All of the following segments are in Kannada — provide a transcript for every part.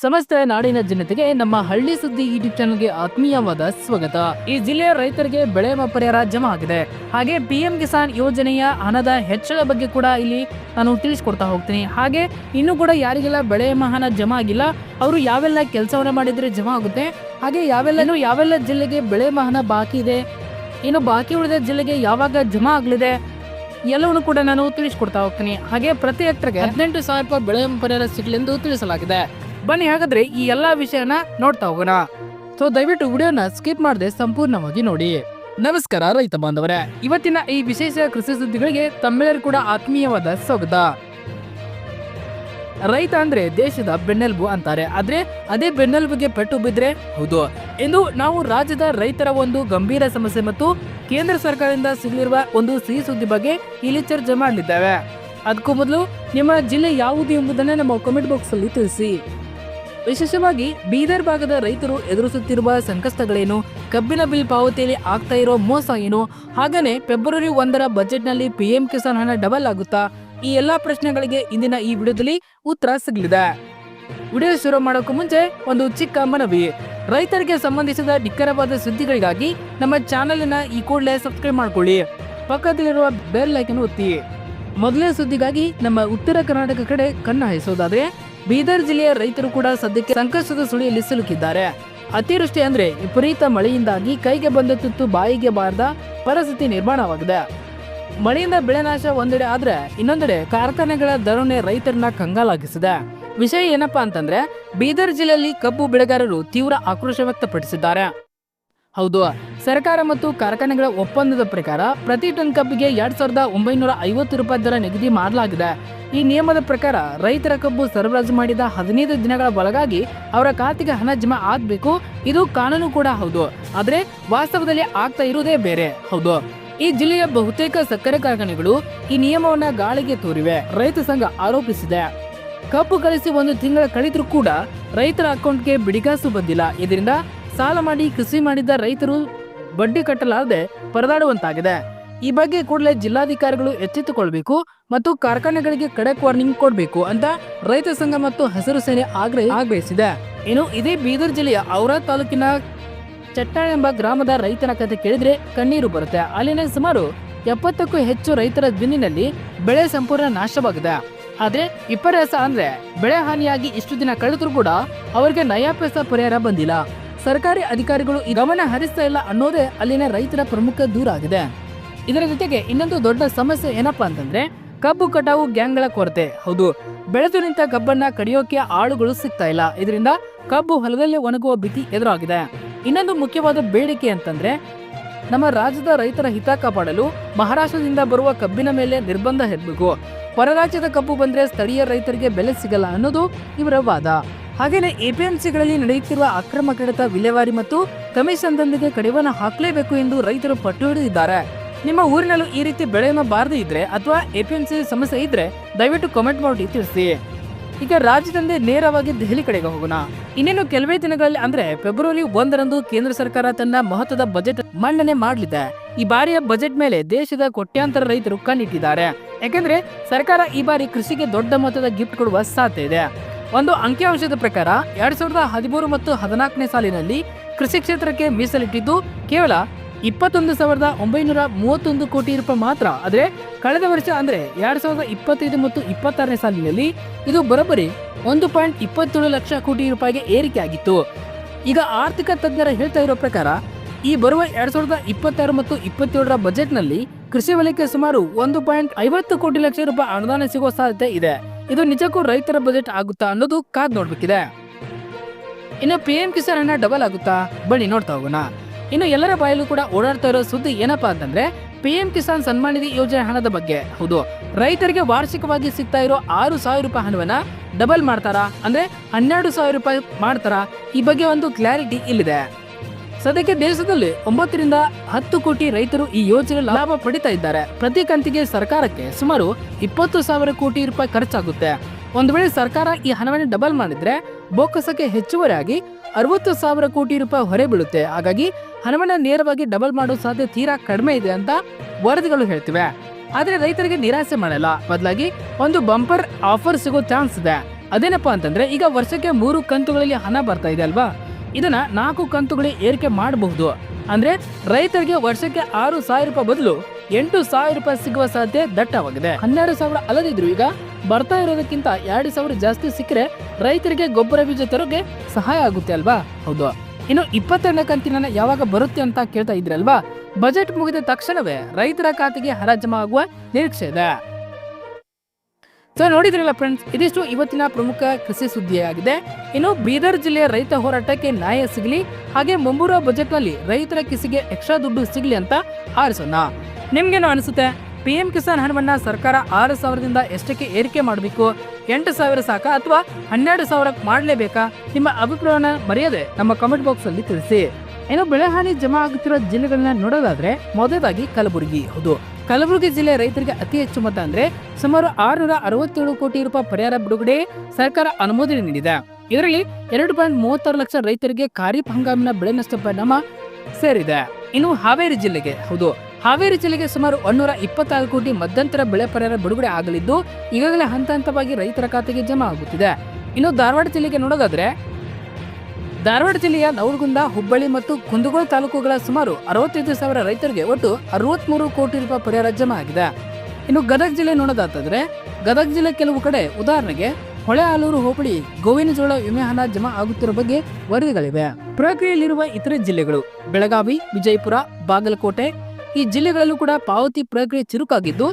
ಸಮಸ್ತ ನಾಡಿನ ಜನತೆಗೆ ನಮ್ಮ ಹಳ್ಳಿ ಸುದ್ದಿ ಯೂಟ್ಯೂಬ್ ಚಾನಲ್ಗೆ ಆತ್ಮೀಯವಾದ ಸ್ವಾಗತ. ಈ ಜಿಲ್ಲೆಯ ರೈತರಿಗೆ ಬೆಳೆ ಪರಿಹಾರ ಜಮಾ ಆಗಿದೆ. ಹಾಗೆ PM ಕಿಸಾನ್ ಯೋಜನೆಯ ಹಣದ ಹೆಚ್ಚಳ ಬಗ್ಗೆ ಕೂಡ ಇಲ್ಲಿ ನಾನು ತಿಳಿಸ್ಕೊಡ್ತಾ ಹೋಗ್ತೀನಿ. ಹಾಗೆ ಇನ್ನೂ ಕೂಡ ಯಾರಿಗೆಲ್ಲ ಬೆಳೆ ಹಣ ಜಮಾ ಆಗಿಲ್ಲ ಅವರು ಯಾವೆಲ್ಲ ಕೆಲಸವನ್ನ ಮಾಡಿದ್ರೆ ಜಮಾ ಆಗುತ್ತೆ, ಹಾಗೆ ಯಾವೆಲ್ಲ ಜಿಲ್ಲೆಗೆ ಬೆಳೆ ಹಣ ಬಾಕಿ ಇದೆ, ಇನ್ನು ಬಾಕಿ ಉಳಿದ ಜಿಲ್ಲೆಗೆ ಯಾವಾಗ ಜಮಾ ಆಗಲಿದೆ ಎಲ್ಲವನ್ನು ಕೂಡ ನಾನು ತಿಳಿಸ್ಕೊಡ್ತಾ ಹೋಗ್ತೀನಿ. ಹಾಗೆ ಪ್ರತಿ ಹೆಕ್ಟರ್ಗೆ 18,000 ರೂಪಾಯಿ ಬೆಳೆ ಪರಿಹಾರ ಸಿಗಲೆಂದು ತಿಳಿಸಲಾಗಿದೆ. ಬನ್ನಿ ಹಾಗಾದ್ರೆ ಈ ಎಲ್ಲಾ ವಿಷಯನ ನೋಡ್ತಾ ಹೋಗೋಣ. ಸೊ ದಯವಿಟ್ಟು ವಿಡಿಯೋನ ಸ್ಕಿಪ್ ಮಾಡದೆ ಸಂಪೂರ್ಣವಾಗಿ ನೋಡಿ. ನಮಸ್ಕಾರ ರೈತ ಬಾಂಧವರೇ, ಇವತ್ತಿನ ಈ ವಿಶೇಷ ಕೃಷಿ ಸುದ್ದಿಗಳಿಗೆ ತಮ್ಮೆಲ್ಲರೂ ಕೂಡ ಆತ್ಮೀಯವಾದ ಸ್ವಾಗತ. ರೈತ ಅಂದ್ರೆ ದೇಶದ ಬೆನ್ನೆಲುಬು ಅಂತಾರೆ, ಆದ್ರೆ ಅದೇ ಬೆನ್ನೆಲುಬಿಗೆ ಪೆಟ್ಟು ಬಿದ್ರೆ ಹೌದು ಎಂದು ನಾವು ರಾಜ್ಯದ ರೈತರ ಒಂದು ಗಂಭೀರ ಸಮಸ್ಯೆ ಮತ್ತು ಕೇಂದ್ರ ಸರ್ಕಾರದಿಂದ ಸಿಗಲಿರುವ ಒಂದು ಸಿಹಿ ಸುದ್ದಿ ಬಗ್ಗೆ ಇಲ್ಲಿ ಚರ್ಚೆ ಮಾಡಲಿದ್ದೇವೆ. ಅದಕ್ಕೂ ಮೊದಲು ನಿಮ್ಮ ಜಿಲ್ಲೆ ಯಾವುದು ಎಂಬುದನ್ನು ನಮ್ಮ ಕಾಮೆಂಟ್ ಬಾಕ್ಸ್ ಅಲ್ಲಿ ತಿಳಿಸಿ. ವಿಶೇಷವಾಗಿ ಬೀದರ್ ಭಾಗದ ರೈತರು ಎದುರಿಸುತ್ತಿರುವ ಸಂಕಷ್ಟಗಳೇನು, ಕಬ್ಬಿನ ಬಿಲ್ ಪಾವತಿಯಲ್ಲಿ ಆಗ್ತಾ ಇರೋ ಮೋಸ ಏನು, ಹಾಗೇನೆ ಫೆಬ್ರವರಿ 1ರ ಬಜೆಟ್ನಲ್ಲಿ PM ಕಿಸಾನ್ ಹಣ ಡಬಲ್ ಆಗುತ್ತಾ, ಈ ಎಲ್ಲಾ ಪ್ರಶ್ನೆಗಳಿಗೆ ಇಂದಿನ ಈ ವಿಡಿಯೋದಲ್ಲಿ ಉತ್ತರ ಸಿಗಲಿದೆ. ವಿಡಿಯೋ ಶುರು ಮಾಡೋಕ್ಕೂ ಮುಂಚೆ ಒಂದು ಚಿಕ್ಕ ಮನವಿ, ರೈತರಿಗೆ ಸಂಬಂಧಿಸಿದ ನಿಖರವಾದ ಸುದ್ದಿಗಳಿಗಾಗಿ ನಮ್ಮ ಚಾನೆಲ್ ಈ ಕೂಡಲೇ ಸಬ್ಸ್ಕ್ರೈಬ್ ಮಾಡ್ಕೊಳ್ಳಿ, ಪಕ್ಕದಲ್ಲಿರುವ ಬೆಲ್ ಐಕನ್ ಒತ್ತಿ. ಮೊದಲನೇ ಸುದ್ದಿಗಾಗಿ ನಮ್ಮ ಉತ್ತರ ಕರ್ನಾಟಕ ಕಡೆ ಕಣ್ಣು ಹಾಯಿಸೋದಾದ್ರೆ, ಬೀದರ್ ಜಿಲ್ಲೆಯ ರೈತರು ಕೂಡ ಸದ್ಯಕ್ಕೆ ಸಂಕಷ್ಟದ ಸುಳಿಯಲ್ಲಿ ಸಿಲುಕಿದ್ದಾರೆ. ಅತಿವೃಷ್ಟಿ ಅಂದ್ರೆ ವಿಪರೀತ ಮಳೆಯಿಂದಾಗಿ ಕೈಗೆ ಬಂದ ತುತ್ತು ಬಾಯಿಗೆ ಬಾರದ ಪರಿಸ್ಥಿತಿ ನಿರ್ಮಾಣವಾಗಿದೆ. ಮಳೆಯಿಂದ ಬೆಳೆ ನಾಶ ಒಂದೆಡೆ ಆದ್ರೆ ಇನ್ನೊಂದೆಡೆ ಕಾರ್ಖಾನೆಗಳ ಧರಣಿ ರೈತರನ್ನ ಕಂಗಾಲಾಗಿಸಿದೆ. ವಿಷಯ ಏನಪ್ಪಾ ಅಂತಂದ್ರೆ, ಬೀದರ್ ಜಿಲ್ಲೆಯಲ್ಲಿ ಕಬ್ಬು ಬೆಳೆಗಾರರು ತೀವ್ರ ಆಕ್ರೋಶ ವ್ಯಕ್ತಪಡಿಸಿದ್ದಾರೆ. ಹೌದು, ಸರ್ಕಾರ ಮತ್ತು ಕಾರ್ಖಾನೆಗಳ ಒಪ್ಪಂದದ ಪ್ರಕಾರ ಪ್ರತಿ ಟನ್ ಕಬ್ಬಿಗೆ 2,950 ರೂಪಾಯಿ ದರ ನಿಗದಿ ಮಾಡಲಾಗಿದೆ. ಈ ನಿಯಮದ ಪ್ರಕಾರ ರೈತರ ಕಬ್ಬು ಸರಬರಾಜು ಮಾಡಿದ 15 ದಿನಗಳ ಒಳಗಾಗಿ ಅವರ ಖಾತೆಗೆ ಹಣ ಜಮಾ ಆಗಬೇಕು. ಇದು ಕಾನೂನು ಕೂಡ ಹೌದು, ಆದ್ರೆ ವಾಸ್ತವದಲ್ಲಿ ಆಗ್ತಾ ಇರುವುದೇ ಬೇರೆ. ಹೌದು, ಈ ಜಿಲ್ಲೆಯ ಬಹುತೇಕ ಸಕ್ಕರೆ ಕಾರ್ಖಾನೆಗಳು ಈ ನಿಯಮವನ್ನ ಗಾಳಿಗೆ ತೋರಿವೆ, ರೈತ ಸಂಘ ಆರೋಪಿಸಿದೆ. ಕಬ್ಬು ಕಳಿಸಿ 1 ತಿಂಗಳ ಕಳೆದರೂ ಕೂಡ ರೈತರ ಅಕೌಂಟ್ಗೆ ಬಿಡಿಗಾಸು ಬಂದಿಲ್ಲ. ಇದರಿಂದ ಸಾಲ ಮಾಡಿ ಕೃಷಿ ಮಾಡಿದ್ದ ರೈತರು ಬಡ್ಡಿ ಕಟ್ಟಲಾರದೆ ಪರದಾಡುವಂತಾಗಿದೆ. ಈ ಬಗ್ಗೆ ಕೂಡಲೇ ಜಿಲ್ಲಾಧಿಕಾರಿಗಳು ಎಚ್ಚೆತ್ತುಕೊಳ್ಬೇಕು ಮತ್ತು ಕಾರ್ಖಾನೆಗಳಿಗೆ ಖಡಕ್ ವಾರ್ನಿಂಗ್ ಕೊಡಬೇಕು ಅಂತ ರೈತ ಸಂಘ ಮತ್ತು ಹಸಿರು ಸೇನೆ ಆಗ್ರಹಿಸಿದೆ. ಇನ್ನು ಇದೇ ಬೀದರ್ ಜಿಲ್ಲೆಯ ಔರಾ ತಾಲೂಕಿನ ಚಟ್ಟಾಳ ಎಂಬ ಗ್ರಾಮದ ರೈತನ ಕತೆ ಕೇಳಿದ್ರೆ ಕಣ್ಣೀರು ಬರುತ್ತೆ. ಅಲ್ಲಿನ ಸುಮಾರು 70ಕ್ಕೂ ಹೆಚ್ಚು ರೈತರ ಜಮೀನಿನಲ್ಲಿ ಬೆಳೆ ಸಂಪೂರ್ಣ ನಾಶವಾಗಿದೆ. ಆದ್ರೆ ವಿಪರ್ಯಾಸ ಅಂದ್ರೆ ಬೆಳೆ ಹಾನಿಯಾಗಿ ಇಷ್ಟು ದಿನ ಕಳೆದರೂ ಕೂಡ ಅವರಿಗೆ ನಯಾ ಪೈಸಾ ಪರಿಹಾರ ಬಂದಿಲ್ಲ. ಸರ್ಕಾರಿ ಅಧಿಕಾರಿಗಳು ಈ ಗಮನ ಹರಿಸ್ತಾ ಇಲ್ಲ ಅನ್ನೋದೇ ಅಲ್ಲಿನ ರೈತರ ಪ್ರಮುಖ ದೂರ ಆಗಿದೆ. ಇದರ ಜೊತೆಗೆ ಇನ್ನೊಂದು ದೊಡ್ಡ ಸಮಸ್ಯೆ ಏನಪ್ಪಾ ಅಂತಂದ್ರೆ ಕಬ್ಬು ಕಟಾವು ಗ್ಯಾಂಗ್ಗಳ ಕೊರತೆ. ಹೌದು, ಬೆಳೆದು ನಿಂತ ಕಬ್ಬನ್ನ ಕಡಿಯೋಕೆ ಆಳುಗಳು ಸಿಗ್ತಾ ಇಲ್ಲ. ಇದರಿಂದ ಕಬ್ಬು ಹೊಲದಲ್ಲೇ ಒಣಗುವ ಭೀತಿ ಎದುರಾಗಿದೆ. ಇನ್ನೊಂದು ಮುಖ್ಯವಾದ ಬೇಡಿಕೆ ಅಂತಂದ್ರೆ, ನಮ್ಮ ರಾಜ್ಯದ ರೈತರ ಹಿತ ಕಾಪಾಡಲು ಮಹಾರಾಷ್ಟ್ರದಿಂದ ಬರುವ ಕಬ್ಬಿನ ಮೇಲೆ ನಿರ್ಬಂಧ ಹೇರಬೇಕು. ಹೊರರಾಜ್ಯದ ಕಬ್ಬು ಬಂದ್ರೆ ಸ್ಥಳೀಯ ರೈತರಿಗೆ ಬೆಲೆ ಸಿಗಲ್ಲ ಅನ್ನೋದು ಇವರ ವಾದ. ಹಾಗೇನೆ APMCಗಳಲ್ಲಿ ನಡೆಯುತ್ತಿರುವ ಅಕ್ರಮ ಕಡತ ವಿಲೇವಾರಿ ಮತ್ತು ಕಮಿಷನ್ದೊಂದಿಗೆ ಕಡಿವಾಣ ಹಾಕಲೇಬೇಕು ಎಂದು ರೈತರು ಪಟ್ಟು ಹಿಡಿದಿದ್ದಾರೆ. ನಿಮ್ಮ ಊರಿನಲ್ಲೂ ಈ ರೀತಿ ಬೆಳೆ ಬಾರದೇ ಇದ್ರೆ ಅಥವಾ APMC ಸಮಸ್ಯೆ ಇದ್ರೆ ದಯವಿಟ್ಟು ಕಾಮೆಂಟ್ ಮಾಡಿ ತಿಳಿಸಿ. ಈಗ ರಾಜ್ಯದಿಂದ ನೇರವಾಗಿ ದೆಹಲಿ ಕಡೆಗೆ ಹೋಗೋಣ. ಇನ್ನೇನು ಕೆಲವೇ ದಿನಗಳಲ್ಲಿ ಅಂದ್ರೆ ಫೆಬ್ರವರಿ 1ರಂದು ಕೇಂದ್ರ ಸರ್ಕಾರ ತನ್ನ ಮಹತ್ವದ ಬಜೆಟ್ ಮಂಡನೆ ಮಾಡಲಿದೆ. ಈ ಬಾರಿಯ ಬಜೆಟ್ ಮೇಲೆ ದೇಶದ ಕೋಟ್ಯಾಂತರ ರೈತರು ಕಣ್ಣಿಟ್ಟಿದ್ದಾರೆ. ಯಾಕಂದ್ರೆ ಸರ್ಕಾರ ಈ ಬಾರಿ ಕೃಷಿಗೆ ದೊಡ್ಡ ಮೊತ್ತದ ಗಿಫ್ಟ್ ಕೊಡುವ ಸಾಧ್ಯತೆ ಇದೆ. ಒಂದು ಅಂಕಿಅಂಶದ ಪ್ರಕಾರ 2013 ಮತ್ತು 14ನೇ ಸಾಲಿನಲ್ಲಿ ಕೃಷಿ ಕ್ಷೇತ್ರಕ್ಕೆ ಮೀಸಲಿಟ್ಟಿದ್ದು ಕೇವಲ 21,931 ಕೋಟಿ ರೂಪಾಯಿ ಮಾತ್ರ. ಆದ್ರೆ ಕಳೆದ ವರ್ಷ ಅಂದ್ರೆ 2025 ಮತ್ತು 26ನೇ ಸಾಲಿನಲ್ಲಿ ಇದು ಬರೋಬ್ಬರಿ 1.27 ಲಕ್ಷ ಕೋಟಿ ರೂಪಾಯಿಗೆ ಏರಿಕೆ ಆಗಿತ್ತು. ಈಗ ಆರ್ಥಿಕ ತಜ್ಞರ ಹೇಳ್ತಾ ಇರೋ ಪ್ರಕಾರ ಈ ಬರುವ 2026 ಮತ್ತು 27ರ ಬಜೆಟ್ನಲ್ಲಿ ಕೃಷಿ ವಲಯಕ್ಕೆ ಸುಮಾರು 1.50 ಕೋಟಿ ಲಕ್ಷ ರೂಪಾಯಿ ಅನುದಾನ ಸಿಗುವ ಸಾಧ್ಯತೆ ಇದೆ. ಇದು ನಿಜಕ್ಕೂ ರೈತರ ಬಜೆಟ್ ಆಗುತ್ತಾ ಅನ್ನೋದು ಕಾದ್ ನೋಡ್ಬೇಕಿದೆ. ಇನ್ನು PM ಕಿಸಾನ್ ಹಣ ಡಬಲ್ ಆಗುತ್ತಾ, ಬನ್ನಿ ನೋಡ್ತಾ ಹೋಗೋಣ. ಇನ್ನು ಎಲ್ಲರ ಬಾಯಲ್ಲೂ ಕೂಡ ಓಡಾಡ್ತಾ ಇರೋ ಸುದ್ದಿ ಏನಪ್ಪಾ ಅಂತಂದ್ರೆ PM ಕಿಸಾನ್ ಸನ್ಮಾನ್ ನಿಧಿ ಯೋಜನೆ ಹಣದ ಬಗ್ಗೆ. ಹೌದು, ರೈತರಿಗೆ ವಾರ್ಷಿಕವಾಗಿ ಸಿಗ್ತಾ ಇರೋ 6,000 ರೂಪಾಯಿ ಹಣವನ್ನ ಡಬಲ್ ಮಾಡ್ತಾರಾ ಅಂದ್ರೆ 12,000 ರೂಪಾಯಿ ಮಾಡ್ತಾರಾ, ಈ ಬಗ್ಗೆ ಒಂದು ಕ್ಲಾರಿಟಿ ಇಲ್ಲಿದೆ. ಸದ್ಯಕ್ಕೆ ದೇಶದಲ್ಲಿ 9 ರಿಂದ 10 ಕೋಟಿ ರೈತರು ಈ ಯೋಜನೆ ಲಾಭ ಪಡಿತಾ ಇದ್ದಾರೆ. ಪ್ರತಿ ಕಂತಿಗೆ ಸರ್ಕಾರಕ್ಕೆ ಸುಮಾರು 20,000 ಕೋಟಿ ರೂಪಾಯಿ ಖರ್ಚಾಗುತ್ತೆ. ಒಂದು ವೇಳೆ ಸರ್ಕಾರ ಈ ಹಣವನ್ನು ಡಬಲ್ ಮಾಡಿದ್ರೆ ಬೊಕ್ಕಸಕ್ಕೆ ಹೆಚ್ಚುವರಿಯಾಗಿ 60,000 ಕೋಟಿ ರೂಪಾಯಿ ಹೊರೆ ಬೀಳುತ್ತೆ. ಹಾಗಾಗಿ ಹಣವನ್ನ ನೇರವಾಗಿ ಡಬಲ್ ಮಾಡೋ ಸಾಧ್ಯತೆ ತೀರಾ ಕಡಿಮೆ ಇದೆ ಅಂತ ವರದಿಗಳು ಹೇಳ್ತಿವೆ. ಆದ್ರೆ ರೈತರಿಗೆ ನಿರಾಸೆ ಮಾಡಲ್ಲ, ಬದಲಾಗಿ ಒಂದು ಬಂಪರ್ ಆಫರ್ ಸಿಗೋ ಚಾನ್ಸ್ ಇದೆ. ಅದೇನಪ್ಪಾ ಅಂತಂದ್ರೆ ಈಗ ವರ್ಷಕ್ಕೆ 3 ಕಂತುಗಳಲ್ಲಿ ಹಣ ಬರ್ತಾ ಇದೆ ಅಲ್ವಾ, ಇದನ್ನ 4 ಕಂತುಗಳಿಗೆ ಏರಿಕೆ ಮಾಡಬಹುದು. ಅಂದ್ರೆ ರೈತರಿಗೆ ವರ್ಷಕ್ಕೆ 6,000 ರೂಪಾಯಿ ಬದಲು 8,000 ರೂಪಾಯಿ ಸಿಗುವ ಸಾಧ್ಯತೆ ದಟ್ಟವಾಗಿದೆ. 12,000 ಅಲ್ಲದಿದ್ರು ಈಗ ಬರ್ತಾ ಇರೋದಕ್ಕಿಂತ 2,000 ಜಾಸ್ತಿ ಸಿಕ್ಕರೆ ರೈತರಿಗೆ ಗೊಬ್ಬರ ಬೀಜ ತರೋಕೆ ಸಹಾಯ ಆಗುತ್ತೆ ಅಲ್ವಾ. ಹೌದು, ಇನ್ನು 22ನೇ ಕಂತಿನ ಯಾವಾಗ ಬರುತ್ತೆ ಅಂತ ಕೇಳ್ತಾ ಇದ್ರಲ್ವಾ, ಬಜೆಟ್ ಮುಗಿದ ತಕ್ಷಣವೇ ರೈತರ ಖಾತೆಗೆ ಹಣ ಜಮಾ ಆಗುವ ನಿರೀಕ್ಷೆ ಇದೆ. ಸೊ ನೋಡಿದ್ರಲ್ಲ ಫ್ರೆಂಡ್ಸ್, ಇದಿಷ್ಟು ಇವತ್ತಿನ ಪ್ರಮುಖ ಕೃಷಿ ಸುದ್ದಿಯಾಗಿದೆ. ಇನ್ನು ಬೀದರ್ ಜಿಲ್ಲೆಯ ರೈತ ಹೋರಾಟಕ್ಕೆ ನ್ಯಾಯ ಸಿಗಲಿ, ಹಾಗೆ ಮುಂಬರುವ ಬಜೆಟ್ ನಲ್ಲಿ ರೈತರ ಕಿಸಿಗೆ ಎಕ್ಸ್ಟ್ರಾ ದುಡ್ಡು ಸಿಗಲಿ ಅಂತ ಹಾರೈಸೋಣ. ನಿಮ್ಗೇನು ಅನಿಸುತ್ತೆ? PM ಕಿಸಾನ್ ಹಣವನ್ನ ಸರ್ಕಾರ 6,000ದಿಂದ ಎಷ್ಟಕ್ಕೆ ಏರಿಕೆ ಮಾಡಬೇಕು? 8,000 ಸಾಕ ಅಥವಾ 12,000 ಮಾಡಲೇಬೇಕಾ? ನಿಮ್ಮ ಅಭಿಪ್ರಾಯನ ಮರೆಯದೆ ನಮ್ಮ ಕಮೆಂಟ್ ಬಾಕ್ಸ್ ಅಲ್ಲಿ ತಿಳಿಸಿ. ಇನ್ನು ಬೆಳೆ ಹಾನಿ ಜಮಾ ಆಗುತ್ತಿರುವ ಜಿಲ್ಲೆಗಳನ್ನ ನೋಡೋದಾದ್ರೆ ಮೊದಲಾಗಿ ಕಲಬುರಗಿ. ಹೌದು, ಕಲಬುರಗಿ ಜಿಲ್ಲೆ ರೈತರಿಗೆ ಅತಿ ಹೆಚ್ಚು ಮೊತ್ತ ಅಂದ್ರೆ ಸುಮಾರು 667 ಕೋಟಿ ರೂಪಾಯಿ ಪರಿಹಾರ ಬಿಡುಗಡೆ ಸರ್ಕಾರ ಅನುಮೋದನೆ ನೀಡಿದೆ. ಇದರಲ್ಲಿ 2.36 ಲಕ್ಷ ರೈತರಿಗೆ ಖಾರಿಫ್ ಹಂಗಾಮಿನ ಬೆಳೆ ನಷ್ಟ ಪರಿಣಾಮ ಸೇರಿದೆ. ಇನ್ನು ಹಾವೇರಿ ಜಿಲ್ಲೆಗೆ, ಹೌದು, ಹಾವೇರಿ ಜಿಲ್ಲೆಗೆ ಸುಮಾರು 126 ಕೋಟಿ ಮಧ್ಯಂತರ ಬೆಳೆ ಪರಿಹಾರ ಬಿಡುಗಡೆ ಆಗಲಿದ್ದು ಈಗಾಗಲೇ ಹಂತ ಹಂತವಾಗಿ ರೈತರ ಖಾತೆಗೆ ಜಮಾ ಆಗುತ್ತಿದೆ. ಇನ್ನು ಧಾರವಾಡ ಜಿಲ್ಲೆಗೆ ನೋಡೋದಾದ್ರೆ, ಧಾರವಾಡ ಜಿಲ್ಲೆಯ ನವಲಗುಂದ, ಹುಬ್ಬಳ್ಳಿ ಮತ್ತು ಕುಂದಗೋಳ ತಾಲೂಕುಗಳ ಸುಮಾರು 65,000 ರೈತರಿಗೆ ಒಟ್ಟು 63 ಕೋಟಿ ರೂಪಾಯಿ ಪರಿಹಾರ ಜಮಾ ಆಗಿದೆ. ಇನ್ನು ಗದಗ ಜಿಲ್ಲೆ ನೋಡೋದಾದ್ರೆ, ಗದಗ ಜಿಲ್ಲೆ ಕೆಲವು ಕಡೆ ಉದಾಹರಣೆಗೆ ಹೊಳೆಆಲೂರು ಹೋಬಳಿ ಗೋವಿನಜೋಳ ವಿಮೆ ಹಣ ಜಮಾ ಆಗುತ್ತಿರುವ ಬಗ್ಗೆ ವರದಿಗಳಿವೆ. ಪ್ರಕ್ರಿಯೆಯಲ್ಲಿರುವ ಇತರೆ ಜಿಲ್ಲೆಗಳು ಬೆಳಗಾವಿ, ವಿಜಯಪುರ, ಬಾಗಲಕೋಟೆ, ಈ ಜಿಲ್ಲೆಗಳಲ್ಲೂ ಕೂಡ ಪಾವತಿ ಪ್ರಕ್ರಿಯೆ ಚುರುಕಾಗಿದ್ದು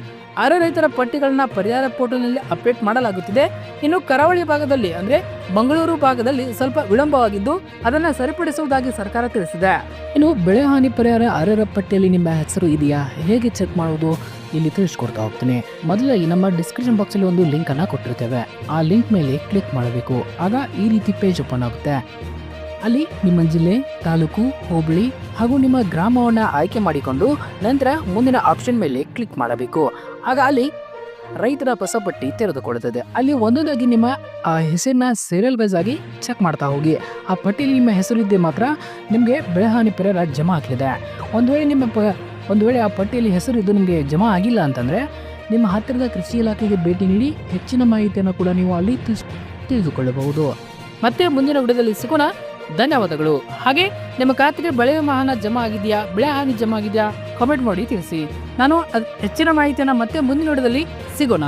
ಅರ್ಹ ರೈತರ ಪಟ್ಟಿಗಳನ್ನ ಪರಿಹಾರ ಪೋರ್ಟಲ್ನಲ್ಲಿ ಅಪ್ಡೇಟ್ ಮಾಡಲಾಗುತ್ತಿದೆ. ಇನ್ನು ಕರಾವಳಿ ಭಾಗದಲ್ಲಿ ಅಂದ್ರೆ ಮಂಗಳೂರು ಭಾಗದಲ್ಲಿ ಸ್ವಲ್ಪ ವಿಳಂಬವಾಗಿದ್ದು ಅದನ್ನ ಸರಿಪಡಿಸುವುದಾಗಿ ಸರ್ಕಾರ ತಿಳಿಸಿದೆ. ಇನ್ನು ಬೆಳೆ ಹಾನಿ ಪರಿಹಾರ ಅರ್ಹರ ಪಟ್ಟಿಯಲ್ಲಿ ನಿಮ್ಮ ಹೆಸರು ಇದೆಯಾ, ಹೇಗೆ ಚೆಕ್ ಮಾಡುವುದು ಇಲ್ಲಿ ತಿಳಿಸ್ಕೊಡ್ತಾ ಹೋಗ್ತೀನಿ. ಮೊದಲಾಗಿ ನಮ್ಮ ಡಿಸ್ಕ್ರಿಪ್ಷನ್ ಬಾಕ್ಸ್ ಅಲ್ಲಿ ಒಂದು ಲಿಂಕ್ ಅನ್ನ ಕೊಟ್ಟಿರ್ತೇವೆ. ಆ ಲಿಂಕ್ ಮೇಲೆ ಕ್ಲಿಕ್ ಮಾಡಬೇಕು. ಆಗ ಈ ರೀತಿ ಪೇಜ್ ಓಪನ್ ಆಗುತ್ತೆ. ಅಲ್ಲಿ ನಿಮ್ಮ ಜಿಲ್ಲೆ, ತಾಲೂಕು, ಹೋಬಳಿ ಹಾಗೂ ನಿಮ್ಮ ಗ್ರಾಮವನ್ನು ಆಯ್ಕೆ ಮಾಡಿಕೊಂಡು ನಂತರ ಮುಂದಿನ ಆಪ್ಷನ್ ಮೇಲೆ ಕ್ಲಿಕ್ ಮಾಡಬೇಕು. ಆಗ ಅಲ್ಲಿ ರೈತರ ಹೊಸ ಪಟ್ಟಿ ತೆರೆದುಕೊಳ್ಳುತ್ತದೆ. ಅಲ್ಲಿ ಒಂದೊಂದಾಗಿ ನಿಮ್ಮ ಆ ಹೆಸರನ್ನ ಸೀರಿಯಲ್ ವೈಸ್ ಆಗಿ ಚೆಕ್ ಮಾಡ್ತಾ ಹೋಗಿ. ಆ ಪಟ್ಟಿಯಲ್ಲಿ ನಿಮ್ಮ ಹೆಸರು ಇದ್ದರೆ ಮಾತ್ರ ನಿಮಗೆ ಬೆಳೆ ಹಾನಿ ಪರಿಹಾರ ಜಮಾ ಆಗಲಿದೆ. ಒಂದು ವೇಳೆ ಆ ಪಟ್ಟಿಯಲ್ಲಿ ಹೆಸರು ಇದ್ದು ನಿಮಗೆ ಜಮಾ ಆಗಿಲ್ಲ ಅಂತಂದರೆ ನಿಮ್ಮ ಹತ್ತಿರದ ಕೃಷಿ ಇಲಾಖೆಗೆ ಭೇಟಿ ನೀಡಿ ಹೆಚ್ಚಿನ ಮಾಹಿತಿಯನ್ನು ಕೂಡ ನೀವು ಅಲ್ಲಿ ತಿಳಿದುಕೊಳ್ಳಬಹುದು. ಮತ್ತೆ ಮುಂದಿನ ವಿಡಿಯೋದಲ್ಲಿ ಸಿಗೋಣ. ಧನ್ಯವಾದಗಳು. ಹಾಗೆ ನಿಮ್ಮ ಖಾತೆಗೆ ಬೆಳೆ ಹಣ ಜಮಾ ಆಗಿದೆಯಾ, ಬೆಳೆ ಹಾನಿ ಜಮಾ ಆಗಿದೆಯಾ, ಕಾಮೆಂಟ್ ಮಾಡಿ ತಿಳಿಸಿ. ನಾನು ಹೆಚ್ಚಿನ ಮಾಹಿತಿಯನ್ನು ಮತ್ತೆ ಮುಂದಿನ ವಿಡಿಯೋದಲ್ಲಿ ಸಿಗೋಣ.